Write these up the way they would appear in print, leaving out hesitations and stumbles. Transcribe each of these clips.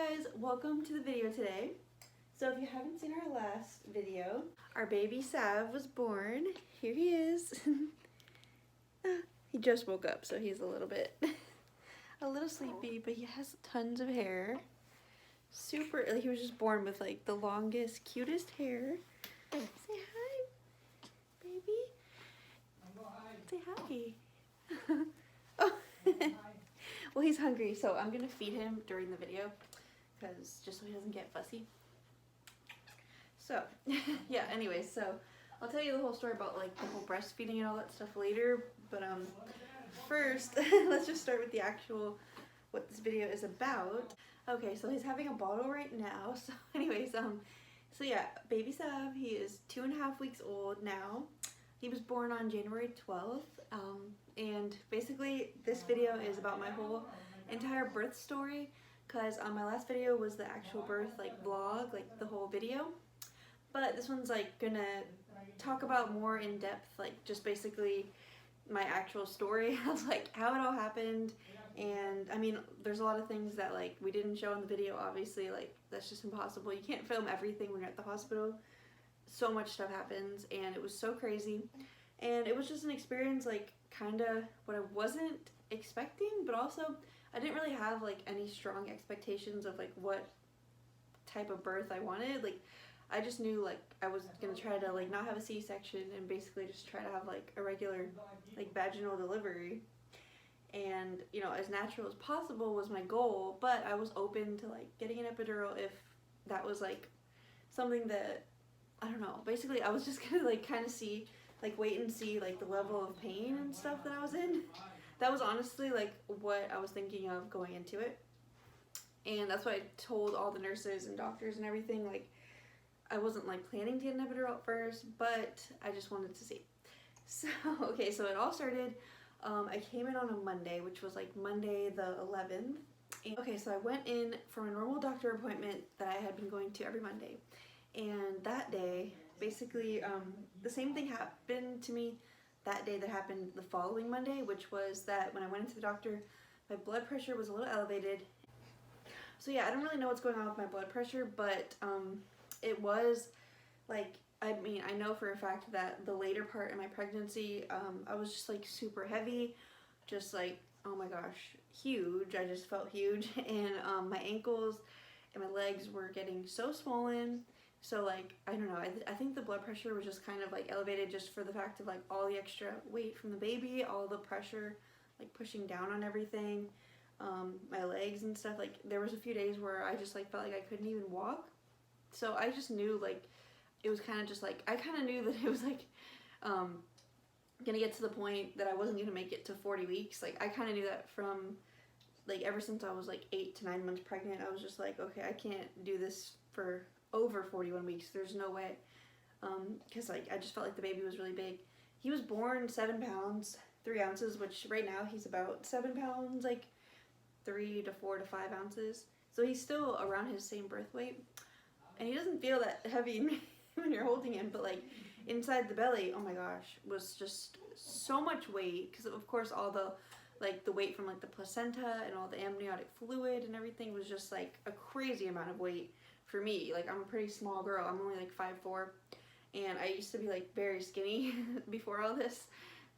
guys, welcome to the video today. So if you haven't seen our last video, our baby Sav was born. Here he is. He just woke up, so he's a little sleepy, but he has tons of hair. He was just born with like the longest, cutest hair. Say hi, baby. Say hi. Oh. Well, he's hungry, so I'm gonna feed him during the video, because just so he doesn't get fussy. So, yeah. Anyways, so I'll tell you the whole story about like the whole breastfeeding and all that stuff later. But first, let's just start with the actual what this video is about. Okay, so he's having a bottle right now. So, anyways, so yeah, baby Sav, he is 2.5 weeks old now. He was born on January 12th. And basically this video is about my whole entire birth story, because my last video was the actual birth like vlog, like the whole video, but this one's like gonna talk about more in depth, like just basically my actual story of like how it all happened. And I mean, there's a lot of things that like we didn't show in the video, obviously, like that's just impossible. You can't film everything when you're at the hospital. So much stuff happens, and it was so crazy, and it was just an experience like kind of what I wasn't expecting, but also I didn't really have like any strong expectations of like what type of birth I wanted. Like I just knew like I was gonna try to like not have a C-section and basically just try to have like a regular like vaginal delivery, and you know, as natural as possible was my goal, but I was open to like getting an epidural if that was like something that, I don't know, basically I was just gonna like kind of see, like wait and see like the level of pain and stuff that I was in. That was honestly like what I was thinking of going into it, and that's why I told all the nurses and doctors and everything. Like I wasn't like planning to get an epidural at first, but I just wanted to see. So okay, so it all started, I came in on a Monday, which was like Monday the 11th. And, okay, so I went in for a normal doctor appointment that I had been going to every Monday, and that day basically the same thing happened to me that day that happened the following Monday, which was that when I went into the doctor, my blood pressure was a little elevated. So yeah, I don't really know what's going on with my blood pressure, but it was like, I mean, I know for a fact that the later part in my pregnancy, I was just like super heavy, just like, oh my gosh, huge. I just felt huge, and my ankles and my legs were getting so swollen. So like, I don't know, I think the blood pressure was just kind of like elevated just for the fact of like all the extra weight from the baby, all the pressure like pushing down on everything, my legs and stuff. Like there was a few days where I just like felt like I couldn't even walk. So I just knew like it was kind of just like, I kind of knew that it was like gonna get to the point that I wasn't gonna make it to 40 weeks. Like I kind of knew that from like ever since I was like 8 to 9 months pregnant. I was just like, okay, I can't do this for over 41 weeks. There's no way. Because like I just felt like the baby was really big. He was born 7 pounds 3 ounces, which right now he's about 7 pounds, like 3 to 4 to 5 ounces. So he's still around his same birth weight, and he doesn't feel that heavy when you're holding him, but like inside the belly, oh my gosh, was just so much weight, because of course all the like the weight from like the placenta and all the amniotic fluid and everything was just like a crazy amount of weight for me. Like I'm a pretty small girl. I'm only like 5'4", and I used to be like very skinny before all this,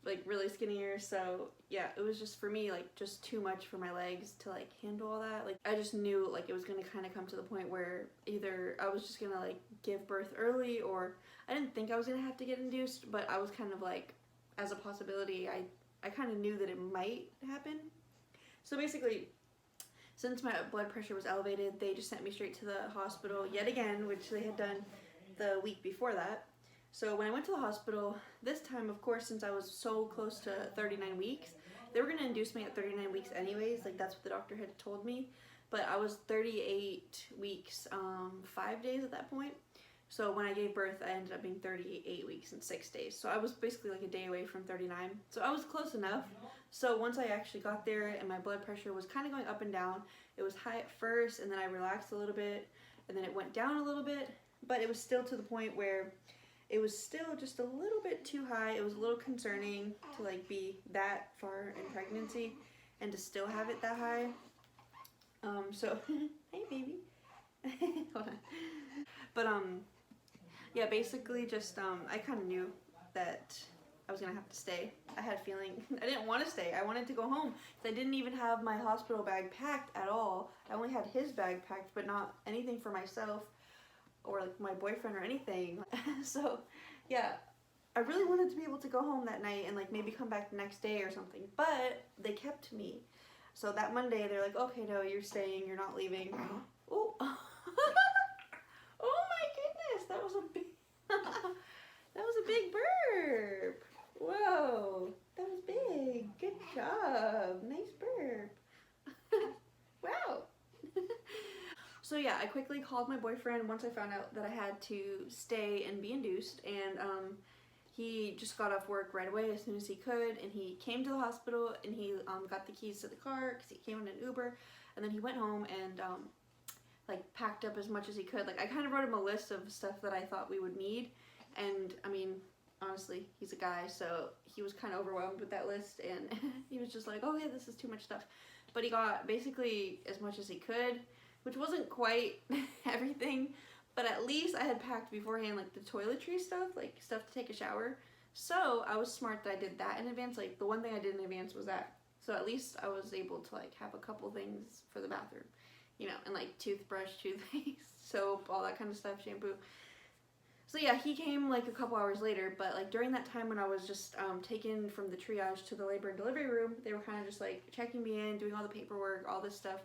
like really skinnier. So yeah, it was just for me like just too much for my legs to like handle all that. Like I just knew like it was gonna kind of come to the point where either I was just gonna like give birth early, or I didn't think I was gonna have to get induced, but I was kind of like, as a possibility, I kind of knew that it might happen. So basically, since my blood pressure was elevated, they just sent me straight to the hospital yet again, which they had done the week before that. So when I went to the hospital, this time, of course, since I was so close to 39 weeks, they were going to induce me at 39 weeks anyways. Like that's what the doctor had told me. But I was 38 weeks, 5 days at that point. So when I gave birth, I ended up being 38 weeks and 6 days. So I was basically like a day away from 39. So I was close enough. So once I actually got there and my blood pressure was kind of going up and down, it was high at first, and then I relaxed a little bit, and then it went down a little bit, but it was still to the point where it was still just a little bit too high. It was a little concerning to like be that far in pregnancy and to still have it that high. So hey baby. Hold on. But yeah, basically just I kind of knew that I was gonna have to stay. I had a feeling. I didn't want to stay. I wanted to go home. I didn't even have my hospital bag packed at all. I only had his bag packed, but not anything for myself or like my boyfriend or anything. So yeah, I really wanted to be able to go home that night and like maybe come back the next day or something, but they kept me. So that Monday they're like, okay, no, you're staying, you're not leaving. Oh, oh my goodness, that was a big, that was a big burp. Whoa, that was big. Good job. Nice burp. Wow. So yeah, I quickly called my boyfriend once I found out that I had to stay and be induced, and he just got off work right away as soon as he could, and he came to the hospital and he got the keys to the car because he came in an Uber, and then he went home and like packed up as much as he could. Like I kind of wrote him a list of stuff that I thought we would need, and I mean, honestly, he's a guy, so he was kind of overwhelmed with that list, and he was just like, oh yeah, this is too much stuff. But he got basically as much as he could, which wasn't quite everything, but at least I had packed beforehand like the toiletry stuff, like stuff to take a shower. So I was smart that I did that in advance. Like the one thing I did in advance was that. So at least I was able to like have a couple things for the bathroom, you know, and like toothbrush, toothpaste, soap, all that kind of stuff, shampoo. So yeah, he came like a couple hours later, but like during that time when I was just taken from the triage to the labor and delivery room, they were kind of just like checking me in, doing all the paperwork, all this stuff.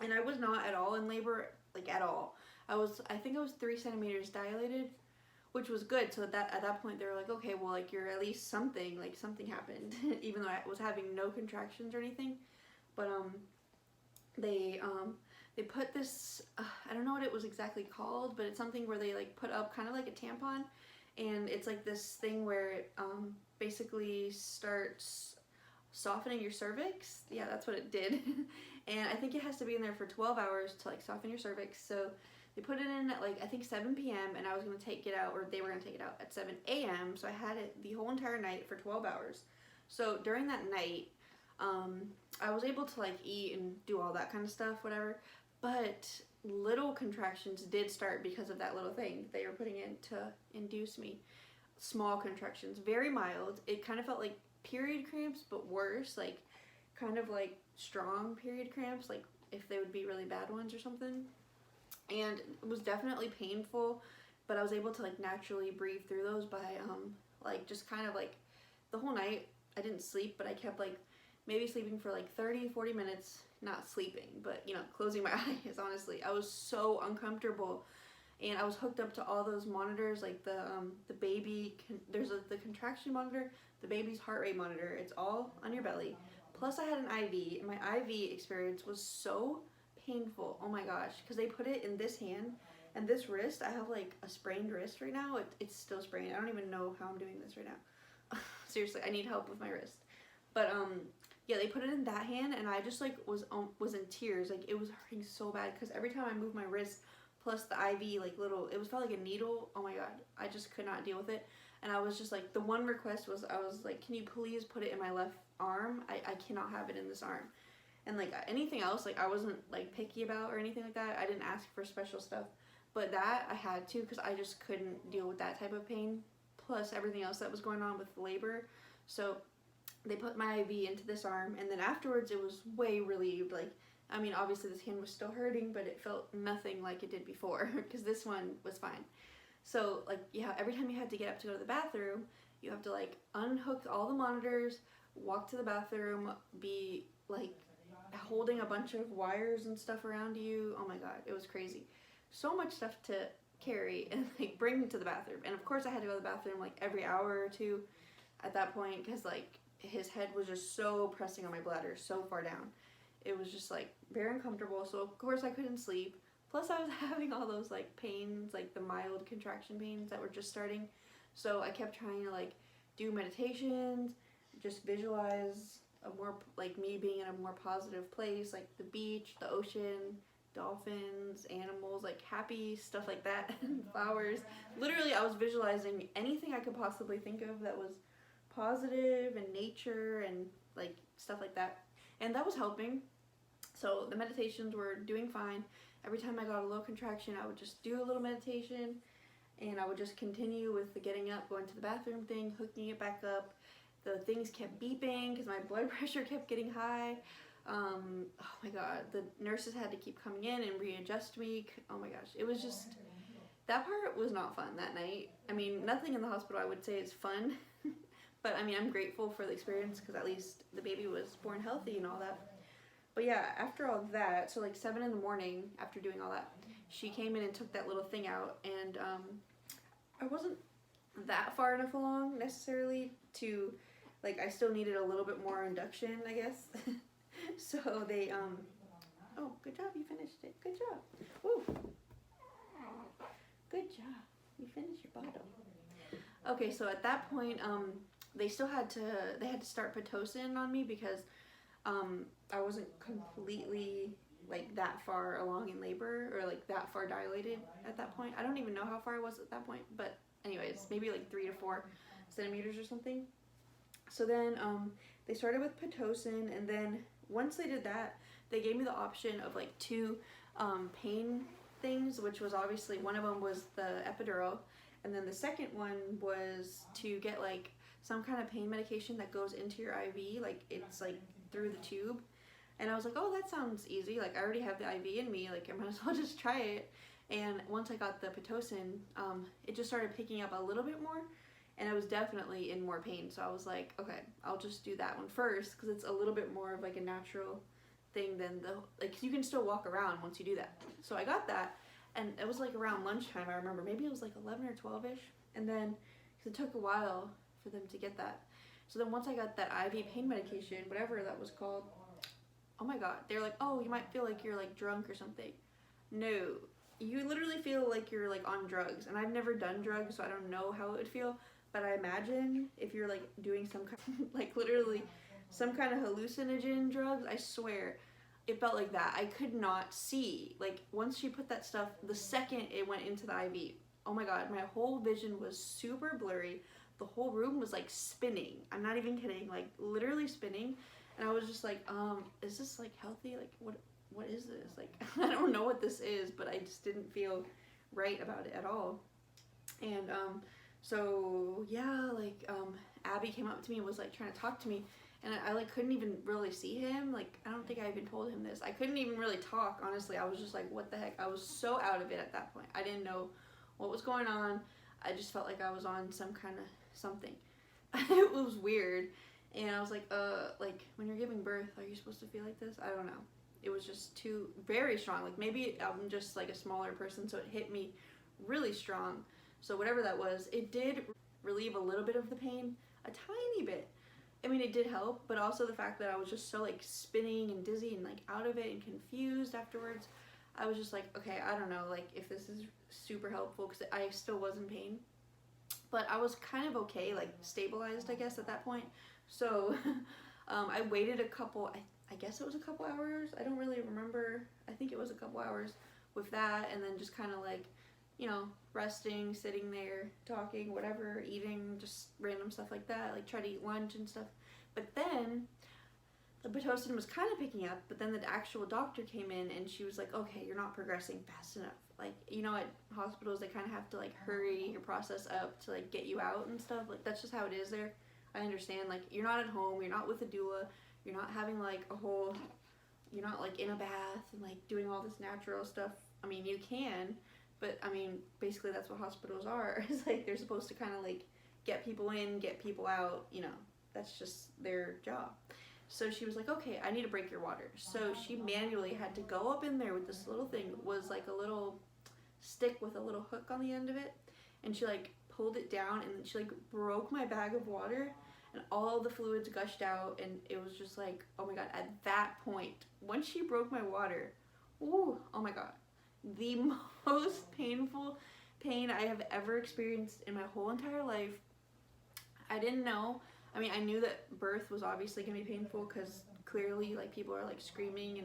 And I was not at all in labor, like at all. I think I was 3 centimeters dilated, which was good. So at that point they were like, okay, well, like you're at least something, like something happened, even though I was having no contractions or anything. But they put this, I don't know what it was exactly called, but it's something where they like put up kind of like a tampon, and it's like this thing where it basically starts softening your cervix. Yeah, that's what it did. And I think it has to be in there for 12 hours to like soften your cervix. So they put it in at like I think 7 p.m. and I was going to take it out, or they were going to take it out at 7 a.m. So I had it the whole entire night for 12 hours. So during that night, I was able to like eat and do all that kind of stuff, whatever. But little contractions did start because of that little thing they were putting in to induce me. Small contractions, very mild. It kind of felt like period cramps, but worse, like kind of like strong period cramps, like if they would be really bad ones or something. And it was definitely painful, but I was able to like naturally breathe through those by like just kind of like the whole night. I didn't sleep, but I kept like maybe sleeping for like 30-40 minutes, not sleeping, but you know, closing my eyes. Honestly, I was so uncomfortable, and I was hooked up to all those monitors, like the baby there's the contraction monitor, the baby's heart rate monitor. It's all on your belly. Plus I had an IV, and my IV experience was so painful. Oh my gosh, because they put it in this hand and this wrist. I have like a sprained wrist right now. It's still sprained. I don't even know how I'm doing this right now. Seriously, I need help with my wrist. But yeah, they put it in that hand, and I just like was in tears. Like it was hurting so bad because every time I moved my wrist, plus the IV, like little, it was felt like a needle. Oh my god, I just could not deal with it. And I was just like, the one request was, I was like, can you please put it in my left arm? I cannot have it in this arm. And like anything else, like I wasn't like picky about or anything like that. I didn't ask for special stuff, but that I had to, because I just couldn't deal with that type of pain, plus everything else that was going on with labor. So they put my IV into this arm, and then afterwards it was way relieved. Like, I mean, obviously this hand was still hurting, but it felt nothing like it did before, because this one was fine. So like, yeah, every time you had to get up to go to the bathroom, you have to like unhook all the monitors, walk to the bathroom, be like holding a bunch of wires and stuff around you. Oh my god, it was crazy. So much stuff to carry and like bring to the bathroom. And of course I had to go to the bathroom like every hour or two at that point, because like his head was just so pressing on my bladder, so far down. It was just like very uncomfortable. So of course I couldn't sleep. Plus I was having all those like pains, like the mild contraction pains that were just starting. So I kept trying to like do meditations, just visualize a more like me being in a more positive place, like the beach, the ocean, dolphins, animals, like happy stuff like that, flowers. Literally I was visualizing anything I could possibly think of that was positive, and nature and like stuff like that. And that was helping. So the meditations were doing fine. Every time I got a little contraction, I would just do a little meditation, and I would just continue with the getting up, going to the bathroom thing, hooking it back up. The things kept beeping because my blood pressure kept getting high. Oh my god, the nurses had to keep coming in and readjust me. Oh my gosh, it was just, that part was not fun that night. I mean, nothing in the hospital I would say is fun, but I mean, I'm grateful for the experience because at least the baby was born healthy and all that. But yeah, after all that, so like 7 in the morning, after doing all that, she came in and took that little thing out, and I wasn't that far enough along necessarily to, like, I still needed a little bit more induction, I guess. So they, oh, good job, you finished it. Good job. Woo. Good job. You finished your bottle. Okay, so at that point, they had to start Pitocin on me because I wasn't completely like that far along in labor or like that far dilated at that point. I don't even know how far I was at that point, but anyways, maybe like 3 to 4 centimeters or something. So then they started with Pitocin, and then once they did that, they gave me the option of like 2 pain things, which was obviously, one of them was the epidural, and then the second one was to get like some kind of pain medication that goes into your IV, like it's like through the tube. And I was like, oh, that sounds easy, like I already have the IV in me, like I might as well just try it. And once I got the Pitocin, it just started picking up a little bit more, and I was definitely in more pain. So I was like, okay, I'll just do that one first because it's a little bit more of like a natural thing than the, like, you can still walk around once you do that. So I got that, and it was like around lunchtime, I remember, maybe it was like 11 or 12ish, and then because it took a while for them to get that. So then once I got that IV pain medication, whatever that was called, oh my god, they're like, oh, you might feel like you're like drunk or something. No, you literally feel like you're like on drugs, and I've never done drugs, so I don't know how it would feel, but I imagine if you're like doing some kind like literally some kind of hallucinogen drugs, I swear it felt like that. I could not see, like once she put that stuff, the second it went into the IV, oh my god, my whole vision was super blurry. The whole room was like spinning. I'm not even kidding, like literally spinning. And I was just like, is this like healthy? Like what is this? Like I don't know what this is, but I just didn't feel right about it at all. And so yeah, like Abby came up to me and was like trying to talk to me, and I like couldn't even really see him. Like I don't think I even told him this. I couldn't even really talk, honestly. I was just like, what the heck? I was so out of it at that point. I didn't know what was going on. I just felt like I was on some kind of something. It was weird. And I was like when you're giving birth, are you supposed to feel like this? I don't know. It was just too, very strong. Like maybe I'm just like a smaller person, so it hit me really strong. So whatever that was, it did relieve a little bit of the pain, a tiny bit. I mean, it did help, but also the fact that I was just so like spinning and dizzy and like out of it and confused afterwards. I was just like, okay, I don't know, like if this is super helpful, because I still was in pain. But I was kind of okay, like stabilized, I guess, at that point. So I waited a couple, I guess it was a couple hours. I don't really remember. I think it was a couple hours with that, and then just kind of like, you know, resting, sitting there, talking, whatever, eating, just random stuff like that, like try to eat lunch and stuff. But then the Pitocin was kind of picking up, but then the actual doctor came in and she was like, okay, you're not progressing fast enough. Like, you know, at hospitals, they kind of have to like hurry your process up to like get you out and stuff. Like, that's just how it is there. I understand, like, you're not at home, you're not with a doula, you're not having like a whole, you're not like in a bath and like doing all this natural stuff. I mean, you can, but I mean, basically that's what hospitals are. It's like they're supposed to kind of like get people in, get people out, you know, that's just their job. So she was like, okay, I need to break your water. So she manually had to go up in there with this little thing. It was like a little stick with a little hook on the end of it. And she like pulled it down, and then she like broke my bag of water, and all the fluids gushed out. And it was just like, oh my God, at that point, once she broke my water, ooh, oh my God, the most painful pain I have ever experienced in my whole entire life. I didn't know. I mean, I knew that birth was obviously going to be painful because clearly, like, people are, like, screaming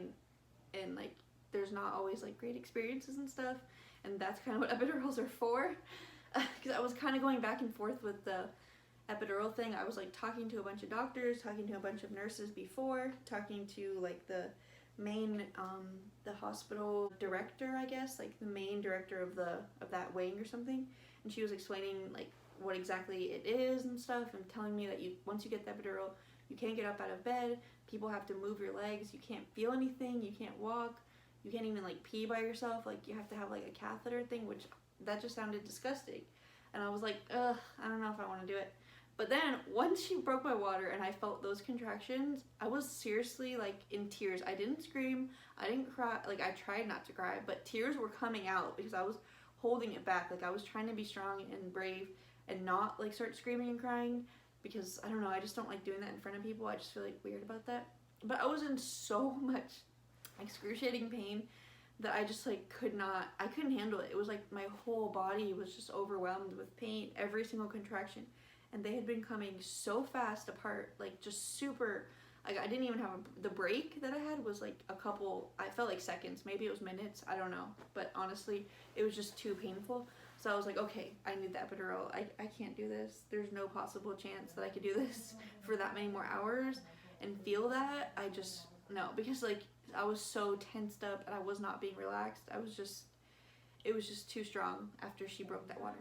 and, like, there's not always, like, great experiences and stuff. And that's kind of what epidurals are for. Because I was kind of going back and forth with the epidural thing. I was, like, talking to a bunch of doctors, talking to a bunch of nurses before, talking to, like, the main, the hospital director, I guess, like the main director of that wing or something, and she was explaining like what exactly it is and stuff, and telling me that once you get the epidural, you can't get up out of bed, people have to move your legs, you can't feel anything, you can't walk, you can't even like pee by yourself, like you have to have like a catheter thing, which that just sounded disgusting. And I was like, ugh, I don't know if I want to do it. But then once she broke my water and I felt those contractions, I was seriously like in tears. I didn't scream, I didn't cry, like I tried not to cry, but tears were coming out because I was holding it back. Like I was trying to be strong and brave and not like start screaming and crying, because I don't know, I just don't like doing that in front of people. I just feel like weird about that. But I was in so much excruciating pain that I just like I couldn't handle it. It was like my whole body was just overwhelmed with pain, every single contraction. And they had been coming so fast apart, like just super, like I didn't even have the break that I had was like a couple, I felt like seconds, maybe it was minutes, I don't know. But honestly, it was just too painful. So I was like, okay, I need the epidural. I can't do this. There's no possible chance that I could do this for that many more hours and feel that. I just, no, because like I was so tensed up and I was not being relaxed. It was just too strong after she broke that water.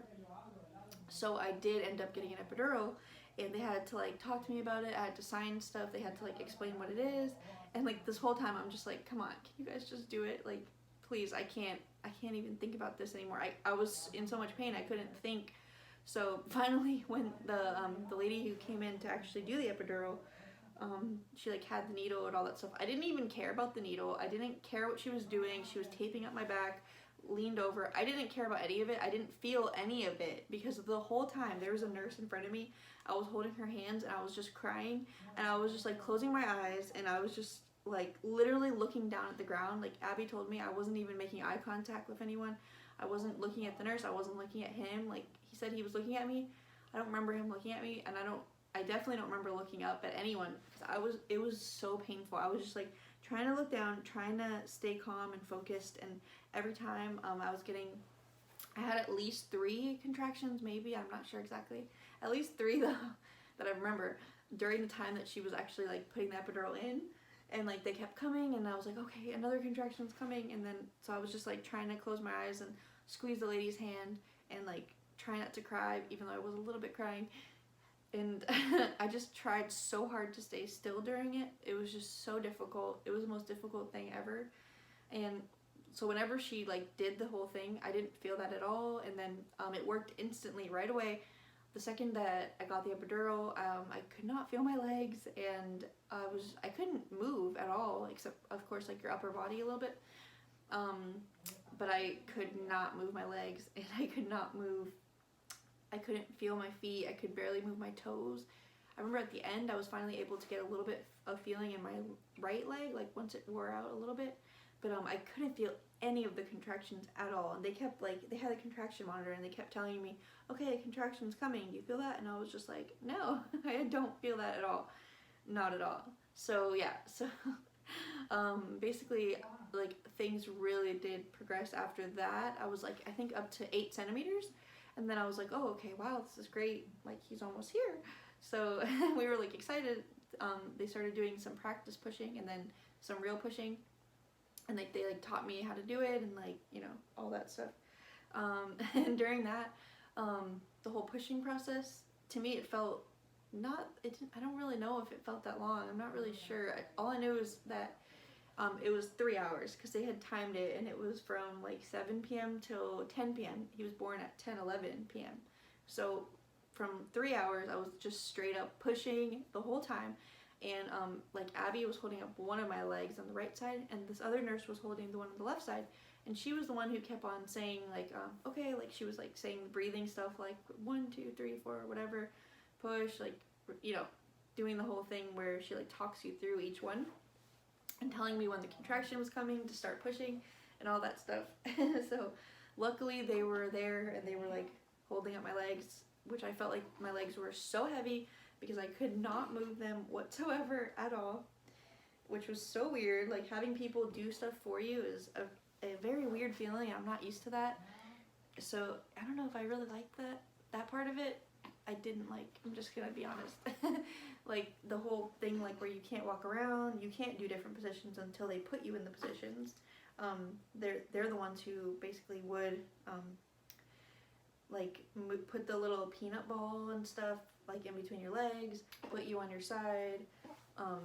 So I did end up getting an epidural, and they had to like talk to me about it. I had to sign stuff. They had to like explain what it is. And like this whole time I'm just like, come on, can you guys just do it? Like, please, I can't even think about this anymore. I was in so much pain I couldn't think. So finally, when the lady who came in to actually do the epidural, she like had the needle and all that stuff. I didn't even care about the needle. I didn't care what she was doing. She was taping up my back, leaned over. I didn't care about any of it. I didn't feel any of it, because the whole time there was a nurse in front of me. I was holding her hands and I was just crying, and I was just like closing my eyes, and I was just like literally looking down at the ground. Like Abby told me, I wasn't even making eye contact with anyone. I wasn't looking at the nurse. I wasn't looking at him. Like he said he was looking at me. I don't remember him looking at me, and I definitely don't remember looking up at anyone, because it was so painful. I was just like trying to look down, trying to stay calm and focused, and every time I had at least 3 contractions, maybe, I'm not sure exactly, at least 3 though, that I remember during the time that she was actually like putting the epidural in, and like they kept coming, and I was like, okay, another contraction's coming, and then so I was just like trying to close my eyes and squeeze the lady's hand and like try not to cry, even though I was a little bit crying. And I just tried so hard to stay still during it. It was just so difficult. It was the most difficult thing ever. And so whenever she like did the whole thing, I didn't feel that at all. And then it worked instantly right away. The second that I got the epidural, I could not feel my legs, and I couldn't move at all, except of course like your upper body a little bit. But I could not move my legs, and I couldn't feel my feet. I could barely move my toes. I remember at the end I was finally able to get a little bit of feeling in my right leg, like once it wore out a little bit, but I couldn't feel any of the contractions at all. And they kept like, they had a contraction monitor, and they kept telling me, okay, contraction's coming, do you feel that? And I was just like, no, I don't feel that at all, not at all. So yeah, so basically like things really did progress after that. I was like, I think up to 8 centimeters. And then I was like, oh, okay, wow, this is great. Like, he's almost here. So we were like excited. They started doing some practice pushing and then some real pushing. And like they like taught me how to do it, and like, you know, all that stuff. And during that, the whole pushing process, to me it felt I don't really know if it felt that long. I'm not really sure. All I knew is that it was 3 hours, because they had timed it, and it was from like 7 p.m. till 10 p.m. He was born at 10:11 p.m. So from 3 hours, I was just straight up pushing the whole time. And like Abby was holding up one of my legs on the right side, and this other nurse was holding the one on the left side. And she was the one who kept on saying like, okay, like she was like saying breathing stuff like 1, 2, 3, 4, whatever, push, like, you know, doing the whole thing where she like talks you through each one, and telling me when the contraction was coming to start pushing and all that stuff. So luckily they were there, and they were like holding up my legs, which I felt like my legs were so heavy because I could not move them whatsoever at all, which was so weird. Like having people do stuff for you is a very weird feeling. I'm not used to that. So I don't know if I really like that part of it. I didn't like. I'm just gonna be honest. Like the whole thing, like where you can't walk around, you can't do different positions until they put you in the positions. They're the ones who basically would like put the little peanut ball and stuff like in between your legs, put you on your side,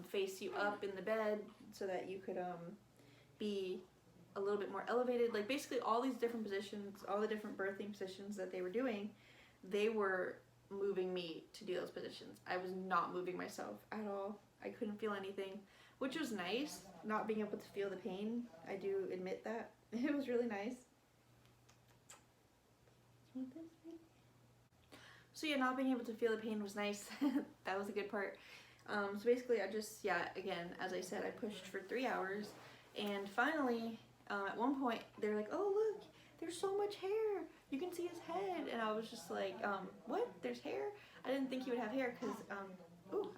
face you up in the bed so that you could be a little bit more elevated. Like basically all these different positions, all the different birthing positions that they were doing, they were moving me to do those positions. I was not moving myself at all. I couldn't feel anything, which was nice, not being able to feel the pain. I do admit that. It was really nice. So yeah, not being able to feel the pain was nice. That was a good part. So basically I just, yeah, again, as I said, I pushed for 3 hours, and finally, at one point, they're like, oh look, there's so much hair, you can see his head, and I was just like, what, there's hair? I didn't think he would have hair, because,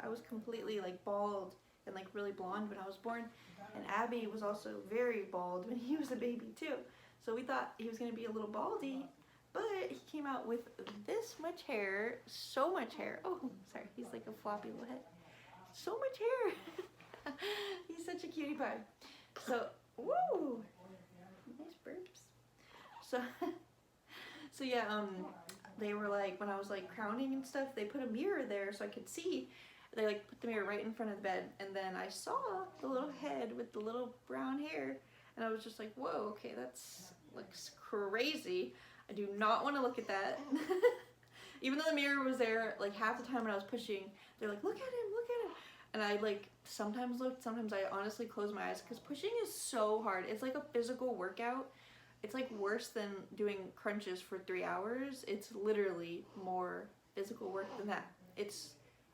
I was completely like bald and like really blonde when I was born, and Abby was also very bald when he was a baby too, so we thought he was going to be a little baldy, but he came out with this much hair, so much hair. Oh, sorry, he's like a floppy little head. So much hair. He's such a cutie pie. So, woo, nice burps. So yeah, they were like, when I was like crowning and stuff, they put a mirror there so I could see. They like put the mirror right in front of the bed, and then I saw the little head with the little brown hair, and I was just like, whoa, okay, that's looks crazy. I do not want to look at that. Even though the mirror was there, like half the time when I was pushing, they're like, look at him, look at him. And I like sometimes looked, sometimes I honestly closed my eyes, because pushing is so hard. It's like a physical workout. It's like worse than doing crunches for 3 hours. It's literally more physical work than that. It's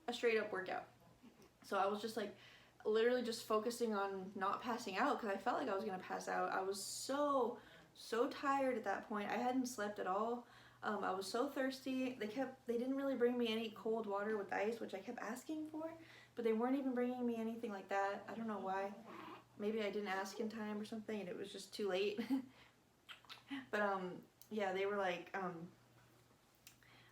a straight up workout. So I was just like literally just focusing on not passing out, because I felt like I was gonna pass out. I was so tired at that point. I hadn't slept at all. I was so thirsty. They didn't really bring me any cold water with ice, which I kept asking for, but they weren't even bringing me anything like that. I don't know why. Maybe I didn't ask in time or something and it was just too late. But yeah, they were like,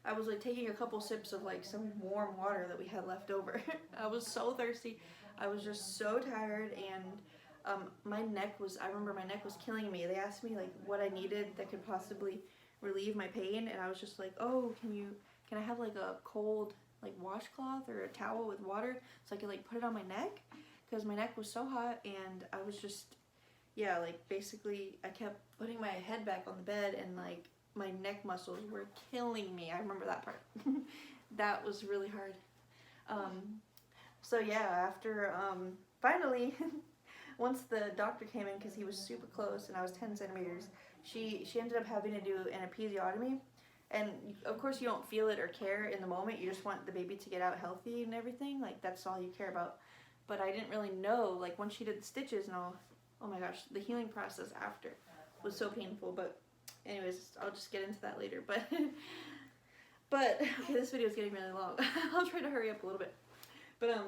I was like taking a couple sips of like some warm water that we had left over. I was so thirsty. I was just so tired, and my neck was, I remember my neck was killing me. They asked me like what I needed that could possibly relieve my pain, and I was just like, oh, can I have like a cold like washcloth or a towel with water so I could like put it on my neck, because my neck was so hot, and I was just, yeah, like basically I kept putting my head back on the bed, and like my neck muscles were killing me. I remember that part. That was really hard. So yeah, after finally once the doctor came in, because he was super close and I was 10 centimeters, she ended up having to do an episiotomy. And of course you don't feel it or care in the moment, you just want the baby to get out healthy and everything, like that's all you care about. But I didn't really know, like once she did the stitches and all, oh my gosh, the healing process after was so painful. But anyways, I'll just get into that later. But okay, this video is getting really long. I'll try to hurry up a little bit. But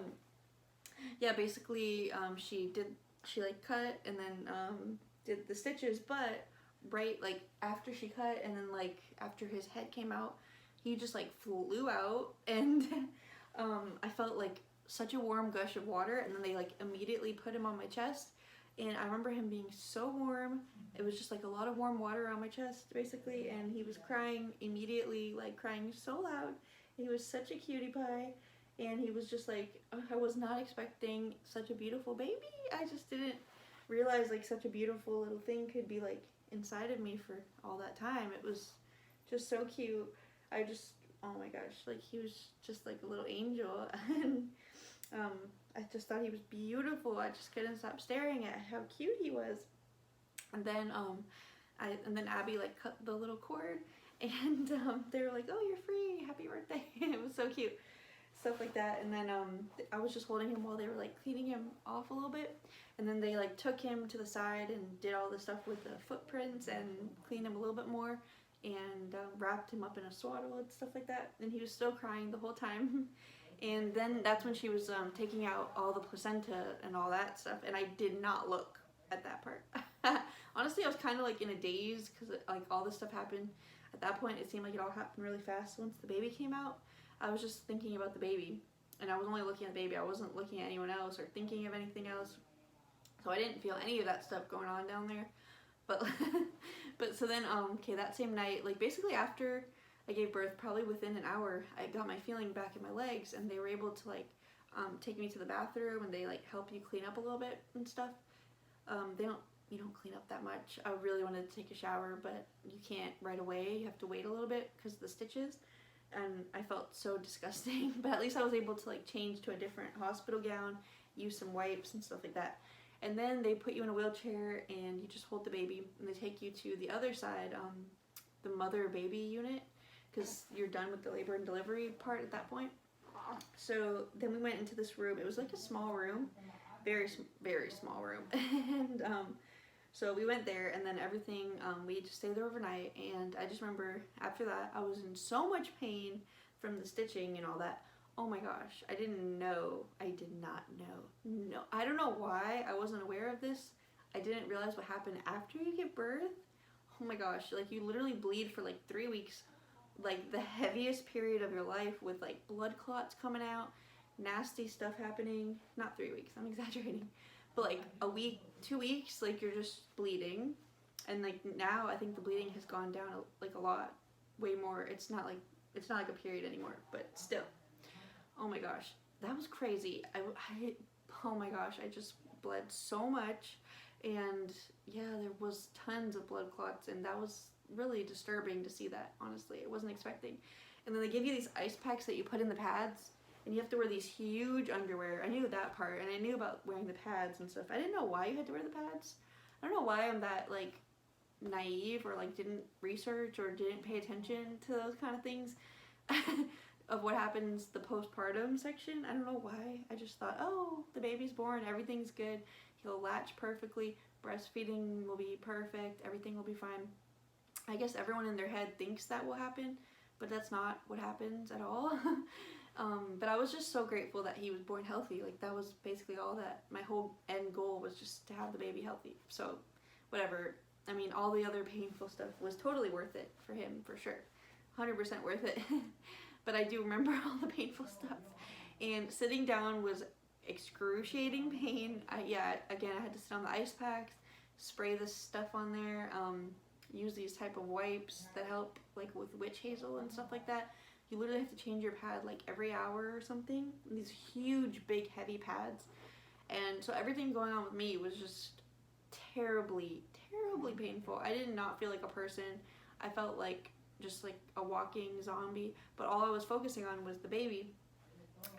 yeah, basically she like cut and then did the stitches, but right like after she cut and then like after his head came out, he just like flew out, and I felt like such a warm gush of water, and then they like immediately put him on my chest, and I remember him being so warm. It was just like a lot of warm water on my chest basically, and he was crying immediately, like crying so loud. He was such a cutie pie, and he was just like, I was not expecting such a beautiful baby. I just didn't realize like such a beautiful little thing could be like inside of me for all that time. It was just so cute. I just, oh my gosh, like he was just like a little angel. And I just thought he was beautiful. I just couldn't stop staring at how cute he was. And then then Abby like cut the little cord, and they were like, oh, you're free, happy birthday. It was so cute, stuff like that. And then I was just holding him while they were like cleaning him off a little bit, and then they like took him to the side and did all the stuff with the footprints and cleaned him a little bit more, and wrapped him up in a swaddle and stuff like that. And he was still crying the whole time. And then that's when she was taking out all the placenta and all that stuff, and I did not look at that part. Honestly, I was kind of like in a daze, because like all this stuff happened at that point it seemed like it all happened really fast. Once the baby came out, I was just thinking about the baby, and I was only looking at the baby. I wasn't looking at anyone else or thinking of anything else. So I didn't feel any of that stuff going on down there. But but so then okay, that same night, like basically after I gave birth, probably within an hour, I got my feeling back in my legs, and they were able to like take me to the bathroom, and they like help you clean up a little bit and stuff. You don't clean up that much. I really wanted to take a shower, but you can't right away. You have to wait a little bit because of the stitches, and I felt so disgusting. But at least I was able to like change to a different hospital gown, use some wipes and stuff like that. And then they put you in a wheelchair and you just hold the baby, and they take you to the other side, the mother-baby unit, because you're done with the labor and delivery part at that point. So then we went into this room. It was like a small room, very, very small room. And so we went there, and then everything, we just stayed there overnight. And I just remember after that, I was in so much pain from the stitching and all that. Oh my gosh, I did not know. No, I don't know why I wasn't aware of this. I didn't realize what happened after you give birth. Oh my gosh, like you literally bleed for like 3 weeks, like the heaviest period of your life, with like blood clots coming out, nasty stuff happening. Not 3 weeks, I'm exaggerating, but like a week, 2 weeks, like you're just bleeding. And like now I think the bleeding has gone down like a lot, way more. It's not like a period anymore, but still. Oh my gosh, that was crazy. Oh my gosh, I just bled so much, and yeah, there was tons of blood clots, and that was really disturbing to see that, honestly. I wasn't expecting. And then they give you these ice packs that you put in the pads, and you have to wear these huge underwear. I knew that part, and I knew about wearing the pads and stuff. I didn't know why you had to wear the pads. I don't know why I'm that, like, naive, or, like, didn't research or didn't pay attention to those kind of things. Of what happens the postpartum section. I don't know why. I just thought, oh, the baby's born, everything's good, he'll latch perfectly, breastfeeding will be perfect, everything will be fine. I guess everyone in their head thinks that will happen, but that's not what happens at all. But I was just so grateful that he was born healthy. Like that was basically all that. My whole end goal was just to have the baby healthy. So whatever. I mean, all the other painful stuff was totally worth it for him, for sure. 100% worth it. But I do remember all the painful stuff. And sitting down was excruciating pain. Again, I had to sit on the ice packs, spray this stuff on there, use these type of wipes that help, like with witch hazel and stuff like that. You literally have to change your pad like every hour or something. These huge, big, heavy pads. And so everything going on with me was just terribly, terribly painful. I did not feel like a person. I felt like just like a walking zombie, but all I was focusing on was the baby.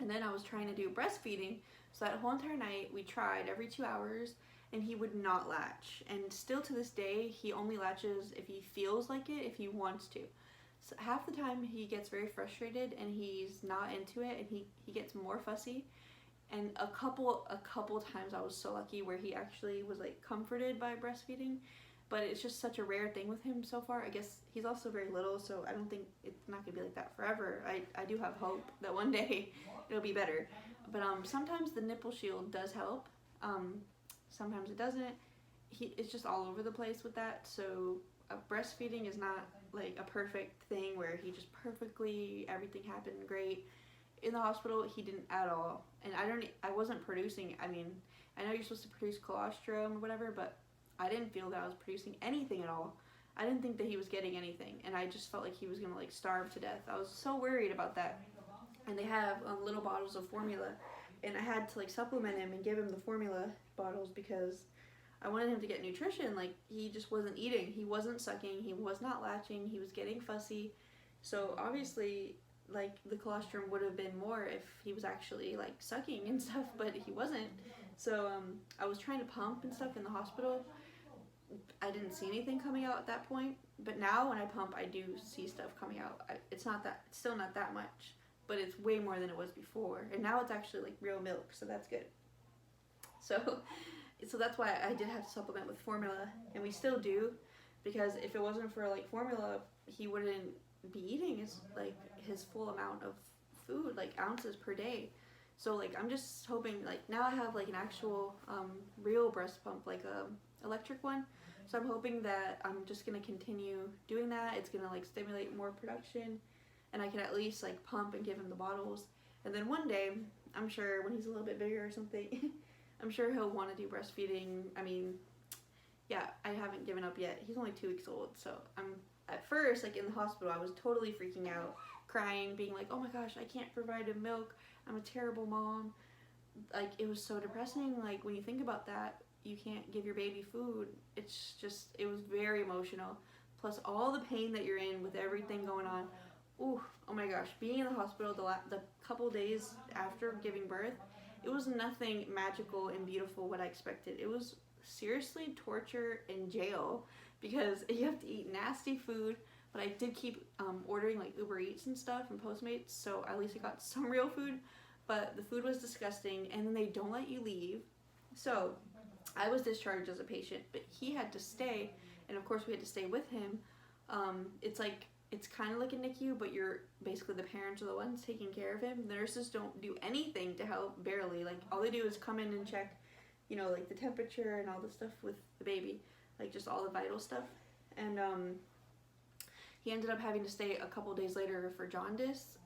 And then I was trying to do breastfeeding, so that whole entire night we tried every 2 hours, and he would not latch. And still to this day, he only latches if he feels like it, if he wants to. So half the time he gets very frustrated and he's not into it, and he gets more fussy. And a couple times I was so lucky where he actually was like comforted by breastfeeding. But it's just such a rare thing with him so far. I guess he's also very little, so I don't think it's not going to be like that forever. I do have hope that one day it'll be better. But sometimes the nipple shield does help. Sometimes it doesn't. It's just all over the place with that. So breastfeeding is not like a perfect thing where he just perfectly, everything happened great. In the hospital, he didn't at all. And I wasn't producing. I mean, I know you're supposed to produce colostrum or whatever, but I didn't feel that I was producing anything at all. I didn't think that he was getting anything, and I just felt like he was gonna like starve to death. I was so worried about that. And they have little bottles of formula, and I had to like supplement him and give him the formula bottles because I wanted him to get nutrition. Like he just wasn't eating, he wasn't sucking, he was not latching, he was getting fussy. So obviously, like the colostrum would have been more if he was actually like sucking and stuff, but he wasn't. So I was trying to pump and stuff in the hospital. I didn't see anything coming out at that point, but now when I pump, I do see stuff coming out. It's still not that much, but it's way more than it was before. And now it's actually like real milk, so that's good. So that's why I did have to supplement with formula, and we still do, because if it wasn't for like formula, he wouldn't be eating his full amount of food, like ounces per day. So like I'm just hoping, like now I have like an actual real breast pump, like a electric one. So I'm hoping that I'm just gonna continue doing that. It's gonna like stimulate more production, and I can at least like pump and give him the bottles. And then one day, I'm sure when he's a little bit bigger or something, I'm sure he'll want to do breastfeeding. I mean, yeah, I haven't given up yet. He's only 2 weeks old, so I'm at first like in the hospital. I was totally freaking out, crying, being like, "Oh my gosh, I can't provide him milk. I'm a terrible mom." Like, it was so depressing. Like, when you think about that, you can't give your baby food. It's just, it was very emotional. Plus all the pain that you're in with everything going on. Ooh, oh my gosh, being in the hospital the couple days after giving birth, it was nothing magical and beautiful what I expected. It was seriously torture and jail, because you have to eat nasty food. But I did keep ordering like Uber Eats and stuff and Postmates, so at least I got some real food. But the food was disgusting, and then they don't let you leave. So I was discharged as a patient, but he had to stay, and of course we had to stay with him. It's kind of like a NICU, but you're basically, the parents are the ones taking care of him. The nurses don't do anything to help, barely. Like, all they do is come in and check, you know, like the temperature and all the stuff with the baby, like just all the vital stuff. And he ended up having to stay a couple days later for jaundice.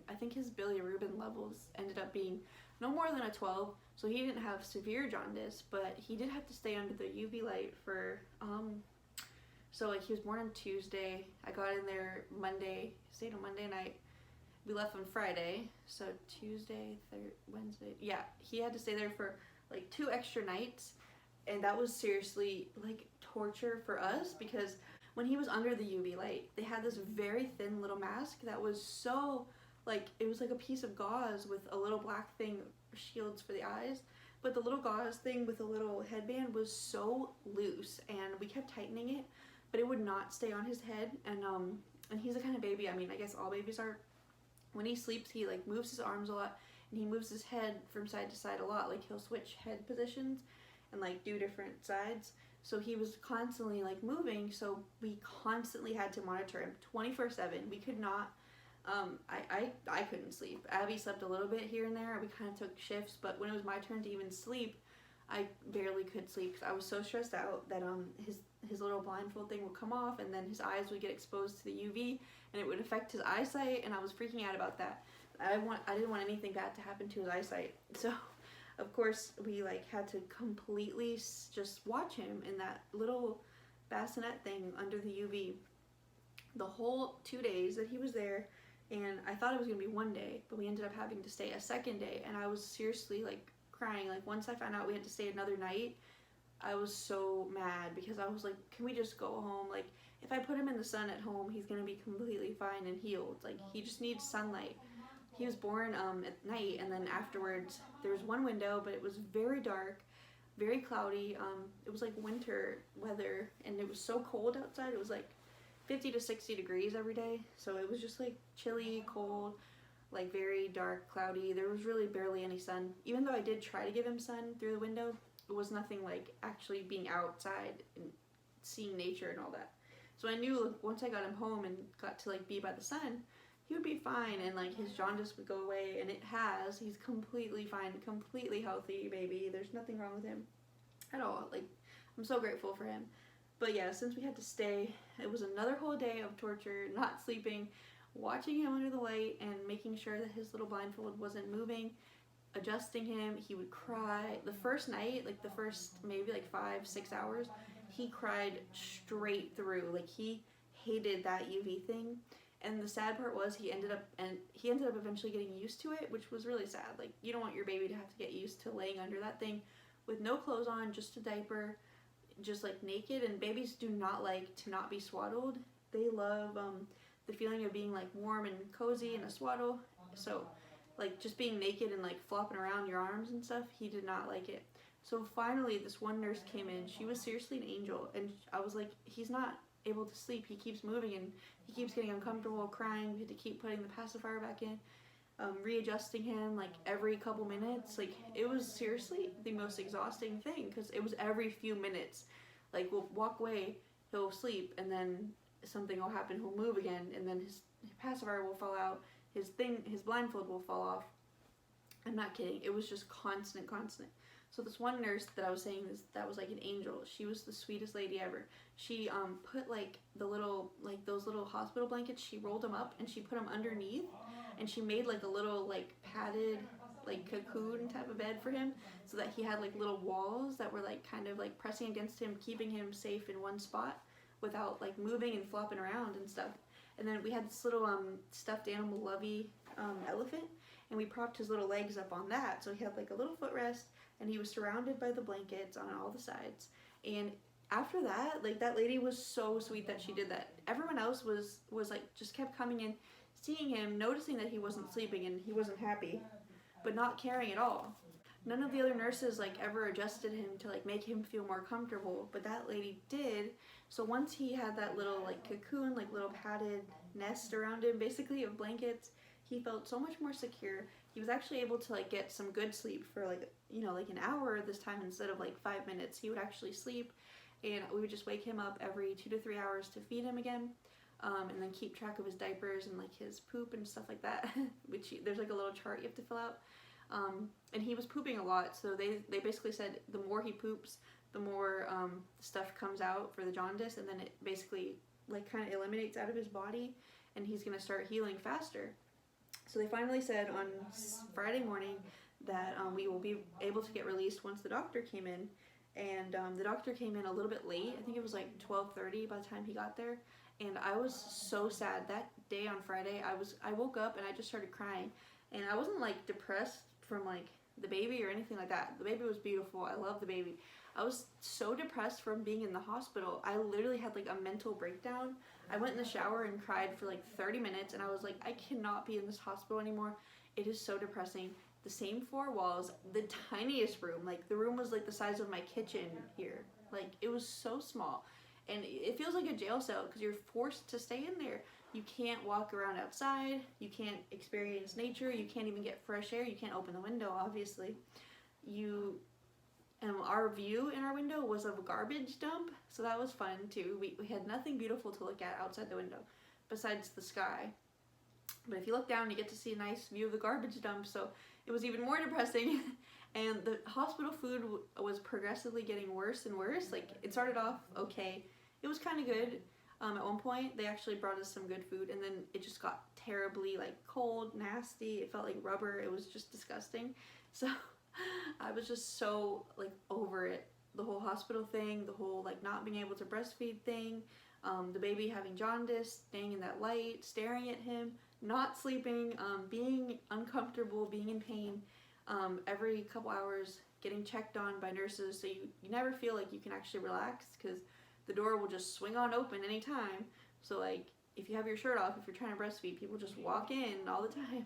I think his bilirubin levels ended up being no more than a 12, so he didn't have severe jaundice, but he did have to stay under the UV light for, so like he was born on Tuesday. I got in there Monday, stayed on Monday night. We left on Friday, so Tuesday, Wednesday. Yeah, he had to stay there for like 2 extra nights, and that was seriously like torture for us, because when he was under the UV light, they had this very thin little mask that was so, like, it was like a piece of gauze with a little black thing, shields for the eyes, but the little gauze thing with a little headband was so loose, and we kept tightening it, but it would not stay on his head. And he's the kind of baby, I mean, I guess all babies are, when he sleeps, he like moves his arms a lot, and he moves his head from side to side a lot. Like, he'll switch head positions and like do different sides. So he was constantly like moving, so we constantly had to monitor him 24/7. We could not, I couldn't sleep. Abby slept a little bit here and there. We kind of took shifts, but when it was my turn to even sleep, I barely could sleep because I was so stressed out that his little blindfold thing would come off, and then his eyes would get exposed to the UV, and it would affect his eyesight, and I was freaking out about that. I didn't want anything bad to happen to his eyesight, so of course we like had to completely just watch him in that little bassinet thing under the UV the whole 2 days that he was there. And I thought it was gonna be 1 day, but we ended up having to stay a second day, and I was seriously like crying. Like, once I found out we had to stay another night, I was so mad, because I was like, can we just go home? Like, if I put him in the sun at home, he's gonna be completely fine and healed. Like, he just needs sunlight. He was born at night, and then afterwards there was one window, but it was very dark, very cloudy. It was like winter weather, and it was so cold outside. It was like 50 to 60 degrees every day, so it was just like chilly, cold, like very dark, cloudy. There was really barely any sun. Even though I did try to give him sun through the window, it was nothing like actually being outside and seeing nature and all that. So I knew, like, once I got him home and got to like be by the sun, he would be fine, and like his jaundice would go away, and it has. He's completely fine, completely healthy baby. There's nothing wrong with him at all. Like, I'm so grateful for him. But yeah, since we had to stay, it was another whole day of torture, not sleeping, watching him under the light, and making sure that his little blindfold wasn't moving, adjusting him. He would cry. The first night, like the first maybe like 5-6 hours, he cried straight through. Like, he hated that UV thing. And the sad part was he ended up eventually getting used to it, which was really sad. Like, you don't want your baby to have to get used to laying under that thing with no clothes on, just a diaper, just like naked. And babies do not like to not be swaddled. They love the feeling of being like warm and cozy in a swaddle. So like just being naked and like flopping around your arms and stuff, he did not like it. So finally this one nurse came in. She was seriously an angel, and I was like, he's not able to sleep. He keeps moving and he keeps getting uncomfortable, crying. We had to keep putting the pacifier back in, readjusting him like every couple minutes. Like, it was seriously the most exhausting thing, because it was every few minutes. Like, we'll walk away, he'll sleep, and then something will happen, he'll move again, and then his pacifier will fall out, his blindfold will fall off. I'm not kidding. It was just constant. So this one nurse that I was saying that was like an angel. She was the sweetest lady ever. She put like those little hospital blankets. She rolled them up and she put them underneath, and she made like a little like padded like cocoon type of bed for him, so that he had like little walls that were like kind of like pressing against him, keeping him safe in one spot without like moving and flopping around and stuff. And then we had this little stuffed animal lovey elephant, and we propped his little legs up on that, so he had like a little footrest, and he was surrounded by the blankets on all the sides. And after that, like, that lady was so sweet that she did that. Everyone else was like, just kept coming in, seeing him, noticing that he wasn't sleeping and he wasn't happy, but not caring at all. None of the other nurses like ever adjusted him to like make him feel more comfortable, but that lady did. So once he had that little like cocoon, like little padded nest around him, basically, of blankets, he felt so much more secure. He was actually able to like get some good sleep for like, you know, like an hour this time instead of like 5 minutes. He would actually sleep, and we would just wake him up every 2 to 3 hours to feed him again, and then keep track of his diapers and like his poop and stuff like that. Which there's like a little chart you have to fill out. And he was pooping a lot, so they basically said the more he poops, the more stuff comes out for the jaundice, and then it basically like kind of eliminates out of his body, and he's gonna start healing faster. So they finally said on Friday morning that we will be able to get released once the doctor came in. And the doctor came in a little bit late. I think it was like 12:30 by the time he got there. And I was so sad. That day on Friday, I woke up and I just started crying. And I wasn't like depressed from like the baby or anything like that. The baby was beautiful. I love the baby. I was so depressed from being in the hospital. I literally had like a mental breakdown. I went in the shower and cried for like 30 minutes, and I was like, I cannot be in this hospital anymore. It is so depressing. The same 4 walls, the tiniest room. Like, the room was like the size of my kitchen here. Like, it was so small. And it feels like a jail cell because you're forced to stay in there. You can't walk around outside. You can't experience nature. You can't even get fresh air. You can't open the window, obviously. Our view in our window was of a garbage dump, so that was fun too. We had nothing beautiful to look at outside the window besides the sky. But if you look down, you get to see a nice view of the garbage dump, so it was even more depressing. And the hospital food was progressively getting worse and worse. Like, it started off okay. It was kind of good. At one point, they actually brought us some good food, and then it just got terribly like cold, nasty. It felt like rubber. It was just disgusting. So I was just so like over it. The whole hospital thing, the whole like not being able to breastfeed thing, the baby having jaundice, staying in that light, staring at him, not sleeping, being uncomfortable, being in pain, every couple hours getting checked on by nurses, so you never feel like you can actually relax because the door will just swing on open anytime. So like, if you have your shirt off, if you're trying to breastfeed, people just walk in all the time.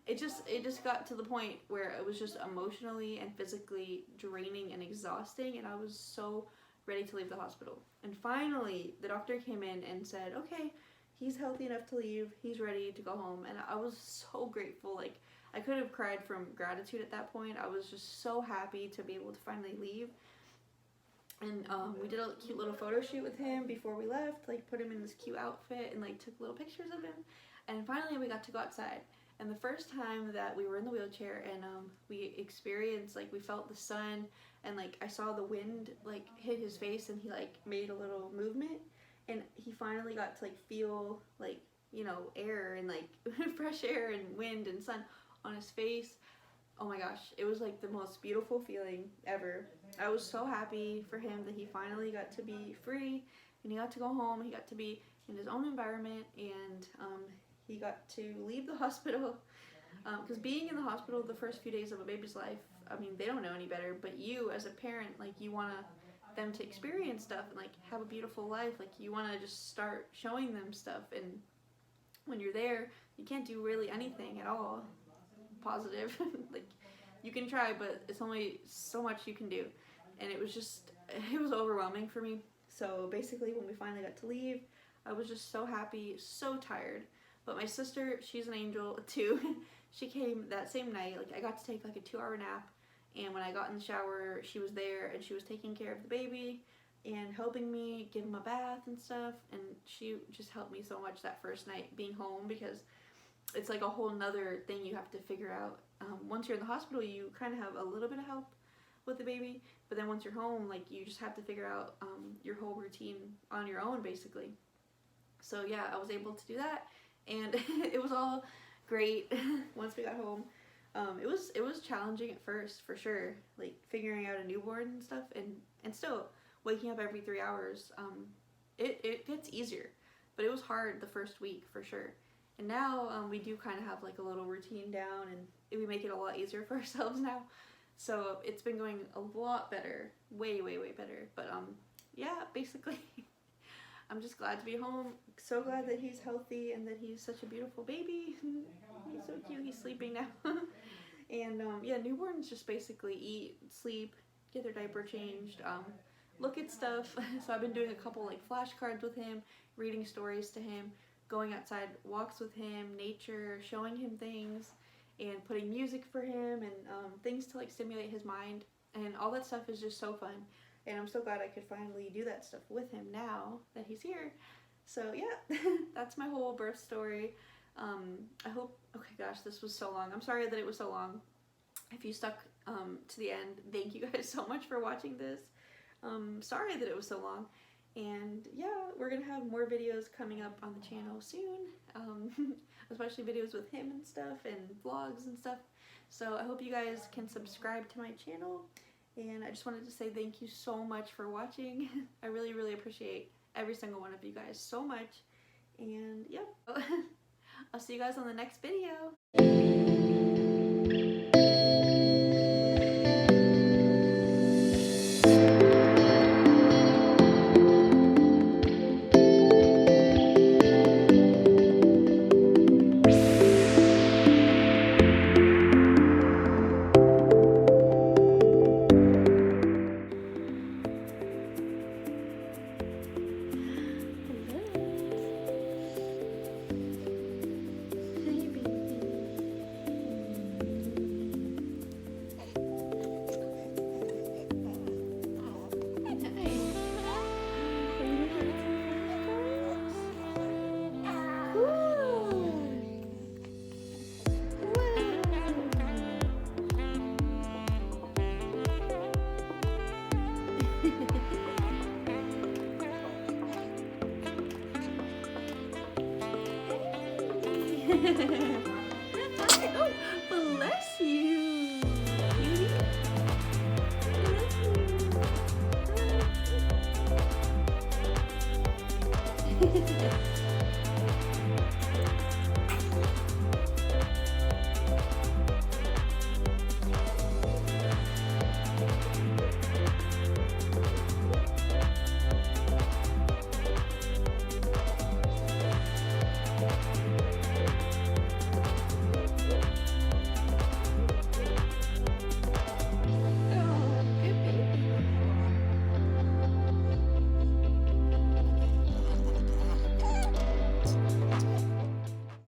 It just got to the point where it was just emotionally and physically draining and exhausting, and I was so ready to leave the hospital. And finally, the doctor came in and said, okay, he's healthy enough to leave, he's ready to go home. And I was so grateful. Like, I could have cried from gratitude at that point. I was just so happy to be able to finally leave. And we did a cute little photo shoot with him before we left, like put him in this cute outfit and like took little pictures of him. And finally we got to go outside. And the first time that we were in the wheelchair and we experienced, like, we felt the sun, and like I saw the wind like hit his face, and he like made a little movement, and he finally got to like feel like, you know, air and like fresh air and wind and sun on his face. Oh my gosh, it was like the most beautiful feeling ever. I was so happy for him that he finally got to be free, and he got to go home. He got to be in his own environment, and he got to leave the hospital, because being in the hospital the first few days of a baby's life, I mean, they don't know any better, but you as a parent, like, you want them to experience stuff and like have a beautiful life. Like, you want to just start showing them stuff, and when you're there, you can't do really anything at all positive. Like, you can try, but it's only so much you can do. And it was overwhelming for me. So basically, when we finally got to leave, I was just so happy, so tired. But my sister, she's an angel too. She came that same night. Like, I got to take like a 2-hour nap, and when I got in the shower, she was there, and she was taking care of the baby and helping me give him a bath and stuff. And she just helped me so much that first night being home, because it's like a whole nother thing you have to figure out. Once you're in the hospital, you kind of have a little bit of help, with the baby. But then once you're home, like, you just have to figure out your whole routine on your own, basically. So yeah, I was able to do that, and it was all great once we got home. It was challenging at first, for sure, like figuring out a newborn and stuff, and still waking up every 3 hours. It gets easier, but it was hard the first week, for sure. And now we do kind of have like a little routine down, and we make it a lot easier for ourselves now. So it's been going a lot better, way better. But yeah, basically I'm just glad to be home. So glad that he's healthy and that he's such a beautiful baby. He's so cute. He's sleeping now. And yeah, newborns just basically eat, sleep, get their diaper changed, look at stuff. So I've been doing a couple like flashcards with him, reading stories to him, going outside walks with him, nature, showing him things, and putting music for him, and things to like stimulate his mind. And all that stuff is just so fun. And I'm so glad I could finally do that stuff with him now that he's here. So yeah, that's my whole birth story. I hope, okay gosh, this was so long. I'm sorry that it was so long. If you stuck to the end, thank you guys so much for watching this. Sorry that it was so long. And yeah, we're gonna have more videos coming up on the channel soon, especially videos with him and stuff, and vlogs and stuff. So I hope you guys can subscribe to my channel. And I just wanted to say thank you so much for watching. I really appreciate every single one of you guys so much. And yeah, I'll see you guys on the next video. Oh, bless you. Bless you.